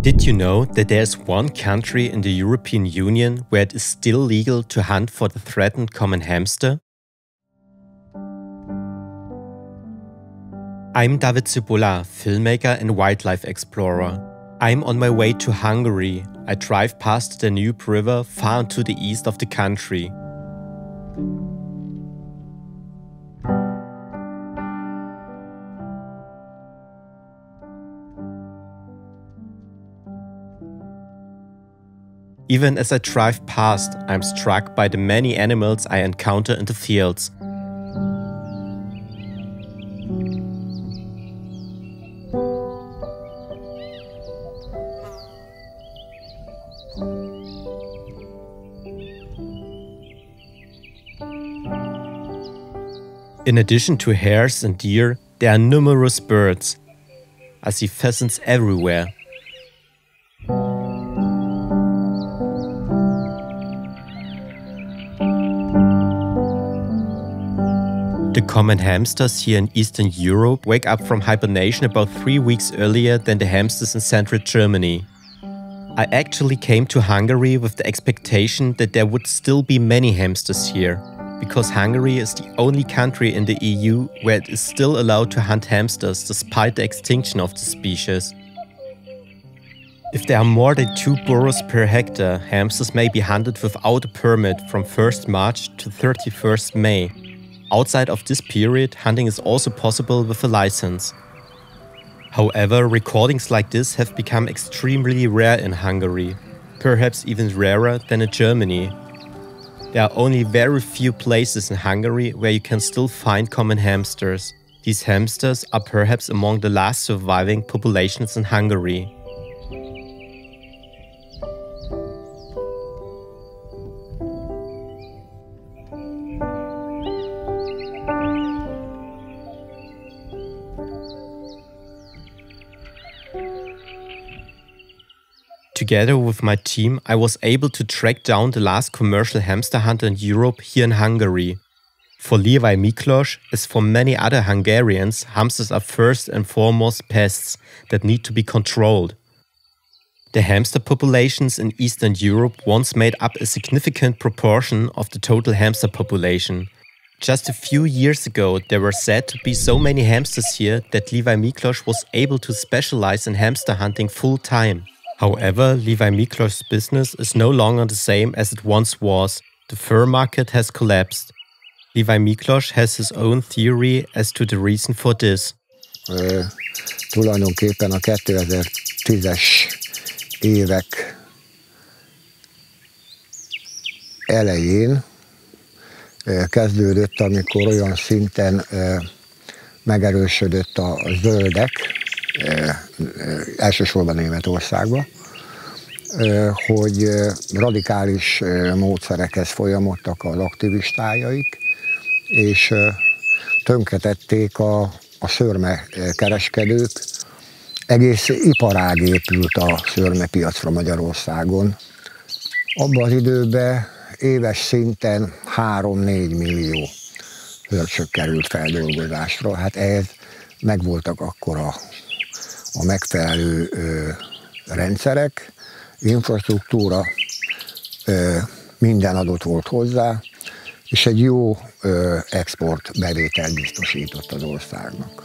Did you know that there's one country in the European Union where it is still legal to hunt for the threatened common hamster? I'm David Cebulla, filmmaker and wildlife explorer. I'm on my way to Hungary. I drive past the Danube River far to the east of the country. Even as I drive past, I'm struck by the many animals I encounter in the fields. In addition to hares and deer, there are numerous birds. I see pheasants everywhere. The common hamsters here in Eastern Europe wake up from hibernation about 3 weeks earlier than the hamsters in central Germany. I actually came to Hungary with the expectation that there would still be many hamsters here, because Hungary is the only country in the EU where it is still allowed to hunt hamsters despite the extinction of the species. If there are more than 2 burrows per hectare, hamsters may be hunted without a permit from 1st March to 31st May. Outside of this period, hunting is also possible with a license. However, recordings like this have become extremely rare in Hungary, perhaps even rarer than in Germany. There are only very few places in Hungary where you can still find common hamsters. These hamsters are perhaps among the last surviving populations in Hungary. Together with my team, I was able to track down the last commercial hamster hunter in Europe here in Hungary. For Levi Miklos, as for many other Hungarians, hamsters are first and foremost pests that need to be controlled. The hamster populations in Eastern Europe once made up a significant proportion of the total hamster population. Just a few years ago, there were said to be so many hamsters here that Levi Miklos was able to specialize in hamster hunting full-time. However, Levi Miklos' business is no longer the same as it once was. The fur market has collapsed. Levi Miklos has his own theory as to the reason for this. Tulajdonképpen a 2010-es évek elején kezdődött, amikor olyan szinten megerősödött a zöldek, elsősorban Németországban, hogy radikális módszerekhez folyamodtak az aktivistájaik, és tönkretették a szőrmekereskedők. Egész iparág épült a szőrmepiacra Magyarországon. Abban az időben éves szinten 3-4 millió hörcsök került feldolgozásra. Hát ehhez megvoltak akkor a megfelelő rendszerek, infrastruktúra, minden adott volt hozzá, és egy jó export bevételt biztosított az országnak.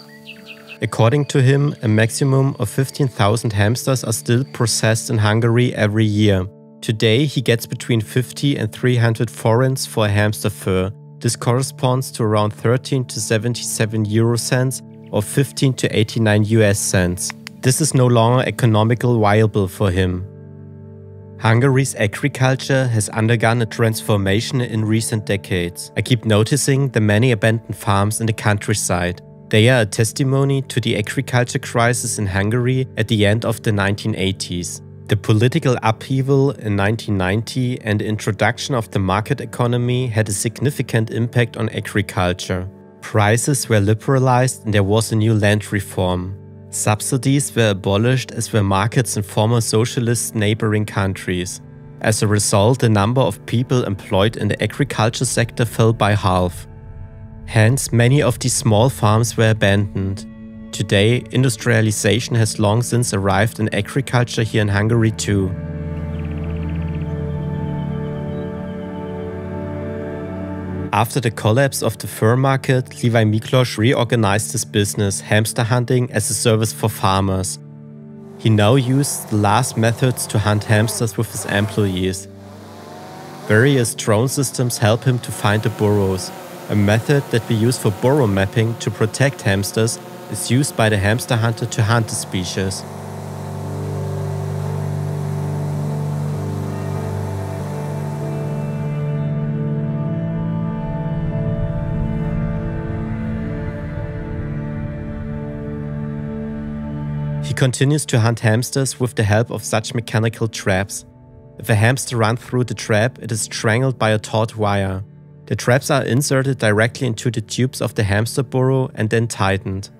According to him, a maximum of 15,000 hamsters are still processed in Hungary every year. Today, he gets between 50 and 300 forints for a hamster fur. This corresponds to around 13 to 77 euro cents or 15 to 89 US cents. This is no longer economically viable for him. Hungary's agriculture has undergone a transformation in recent decades. I keep noticing the many abandoned farms in the countryside. They are a testimony to the agriculture crisis in Hungary at the end of the 1980s. The political upheaval in 1990 and the introduction of the market economy had a significant impact on agriculture. Prices were liberalized and there was a new land reform. Subsidies were abolished as were markets in former socialist neighboring countries. As a result, the number of people employed in the agriculture sector fell by half. Hence, many of these small farms were abandoned. Today, industrialization has long since arrived in agriculture here in Hungary too. After the collapse of the fur market, Levi Miklos reorganized his business, hamster hunting, as a service for farmers. He now uses the last methods to hunt hamsters with his employees. Various drone systems help him to find the burrows. A method that we use for burrow mapping to protect hamsters is used by the hamster hunter to hunt the species. He continues to hunt hamsters with the help of such mechanical traps. If a hamster runs through the trap, it is strangled by a taut wire. The traps are inserted directly into the tubes of the hamster burrow and then tightened.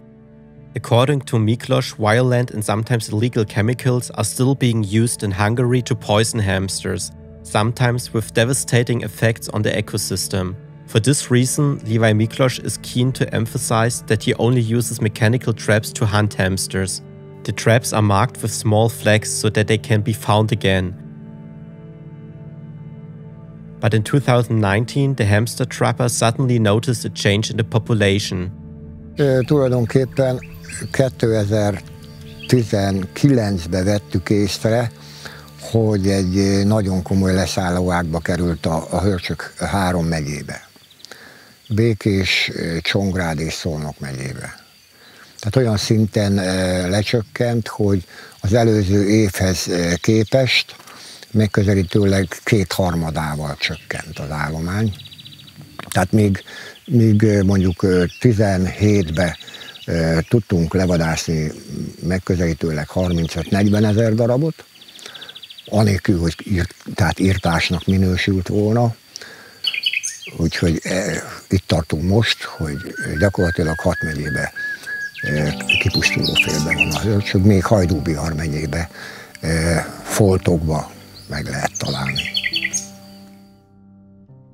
According to Miklos, violent and sometimes illegal chemicals are still being used in Hungary to poison hamsters, sometimes with devastating effects on the ecosystem. For this reason, Levi Miklos is keen to emphasize that he only uses mechanical traps to hunt hamsters. The traps are marked with small flags so that they can be found again. But in 2019, the hamster trapper suddenly noticed a change in the population. Tulajdonképpen 2019-ben vettük észre, hogy egy nagyon komoly leszállóágba került a hörcsök 3 megyébe. Békés, Csongrád és Szolnok megyébe. Tehát olyan szinten lecsökkent, hogy az előző évhez képest megközelítőleg 2/3 csökkent az állomány. Tehát míg mondjuk 17-ben tudtunk levadászni megközelítőleg 35-40 ezer darabot, anélkül, hogy írtásnak minősült volna. Úgyhogy itt tartunk most, hogy gyakorlatilag 6 megyébe kipusztuló félben van a hörcsög, még Hajdú-Bihar megyébe foltokba meg lehet találni.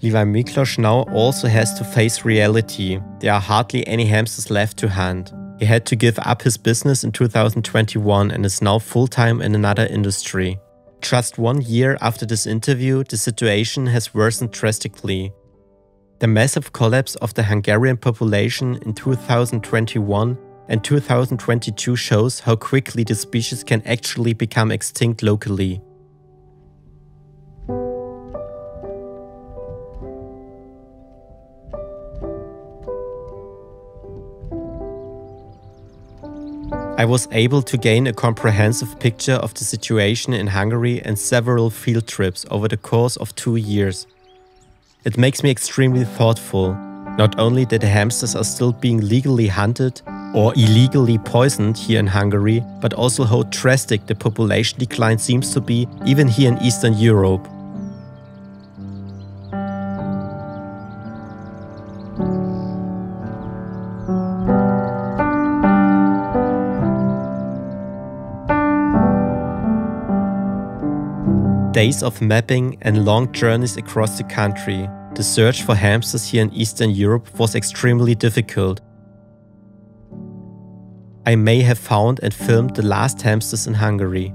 Levi Miklos now also has to face reality. There are hardly any hamsters left to hunt. He had to give up his business in 2021 and is now full-time in another industry. Just 1 year after this interview, the situation has worsened drastically. The massive collapse of the Hungarian population in 2021 and 2022 shows how quickly the species can actually become extinct locally. I was able to gain a comprehensive picture of the situation in Hungary and several field trips over the course of 2 years. It makes me extremely thoughtful, not only that the hamsters are still being legally hunted or illegally poisoned here in Hungary, but also how drastic the population decline seems to be even here in Eastern Europe. Days of mapping and long journeys across the country, the search for hamsters here in Eastern Europe was extremely difficult. I may have found and filmed the last hamsters in Hungary.